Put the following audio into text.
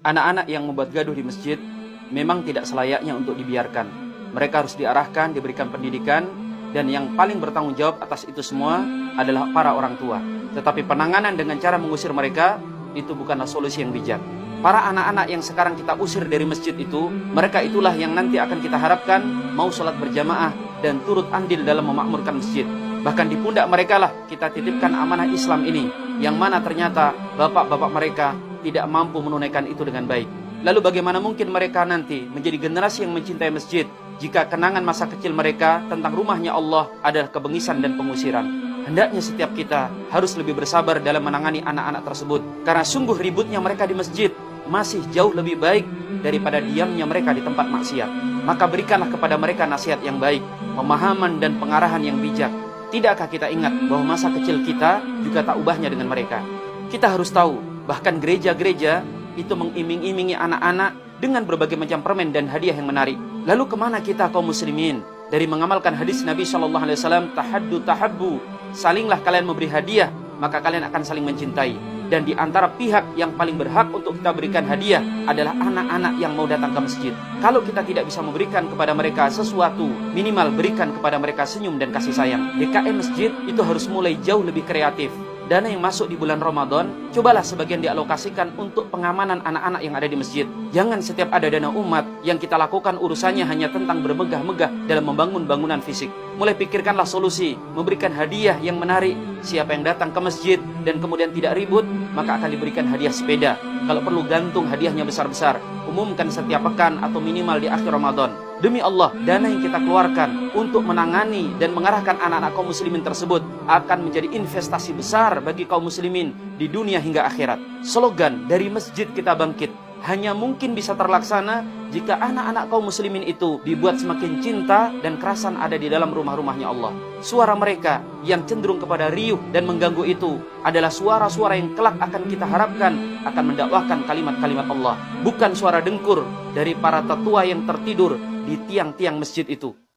Anak-anak yang membuat gaduh di masjid memang tidak selayaknya untuk dibiarkan. Mereka harus diarahkan, diberikan pendidikan, dan yang paling bertanggung jawab atas itu semua adalah para orang tua. Tetapi penanganan dengan cara mengusir mereka itu bukanlah solusi yang bijak. Para anak-anak yang sekarang kita usir dari masjid itu, mereka itulah yang nanti akan kita harapkan mau sholat berjamaah dan turut andil dalam memakmurkan masjid. Bahkan di pundak mereka lah kita titipkan amanah Islam ini, yang mana ternyata bapak-bapak mereka tidak mampu menunaikan itu dengan baik. Lalu bagaimana mungkin mereka nanti menjadi generasi yang mencintai masjid jika kenangan masa kecil mereka tentang rumahnya Allah adalah kebengisan dan pengusiran? Hendaknya setiap kita harus lebih bersabar dalam menangani anak-anak tersebut, karena sungguh ributnya mereka di masjid masih jauh lebih baik daripada diamnya mereka di tempat maksiat. Maka berikanlah kepada mereka nasihat yang baik, pemahaman dan pengarahan yang bijak. Tidakkah kita ingat bahwa masa kecil kita juga tak ubahnya dengan mereka? Kita harus tahu, bahkan gereja-gereja itu mengiming-imingi anak-anak dengan berbagai macam permen dan hadiah yang menarik. Lalu kemana kita kaum muslimin dari mengamalkan hadis Nabi SAW, tahaddu tahabbu, salinglah kalian memberi hadiah, maka kalian akan saling mencintai. Dan di antara pihak yang paling berhak untuk kita berikan hadiah adalah anak-anak yang mau datang ke masjid. Kalau kita tidak bisa memberikan kepada mereka sesuatu, minimal berikan kepada mereka senyum dan kasih sayang. DKM masjid itu harus mulai jauh lebih kreatif. Dana yang masuk di bulan Ramadan, cobalah sebagian dialokasikan untuk pengamanan anak-anak yang ada di masjid. Jangan setiap ada dana umat yang kita lakukan urusannya hanya tentang bermegah-megah dalam membangun bangunan fisik. Mulai pikirkanlah solusi, memberikan hadiah yang menarik. Siapa yang datang ke masjid dan kemudian tidak ribut, maka akan diberikan hadiah sepeda. Kalau perlu gantung hadiahnya besar-besar. Umumkan setiap pekan atau minimal di akhir Ramadan. Demi Allah, dana yang kita keluarkan untuk menangani dan mengarahkan anak-anak kaum muslimin tersebut akan menjadi investasi besar bagi kaum muslimin di dunia hingga akhirat. Slogan dari masjid kita bangkit hanya mungkin bisa terlaksana jika anak-anak kaum muslimin itu dibuat semakin cinta dan kerasan ada di dalam rumah-rumahnya Allah. Suara mereka yang cenderung kepada riuh dan mengganggu itu adalah suara-suara yang kelak akan kita harapkan akan mendakwahkan kalimat-kalimat Allah, bukan suara dengkur dari para tetua yang tertidur di tiang-tiang masjid itu.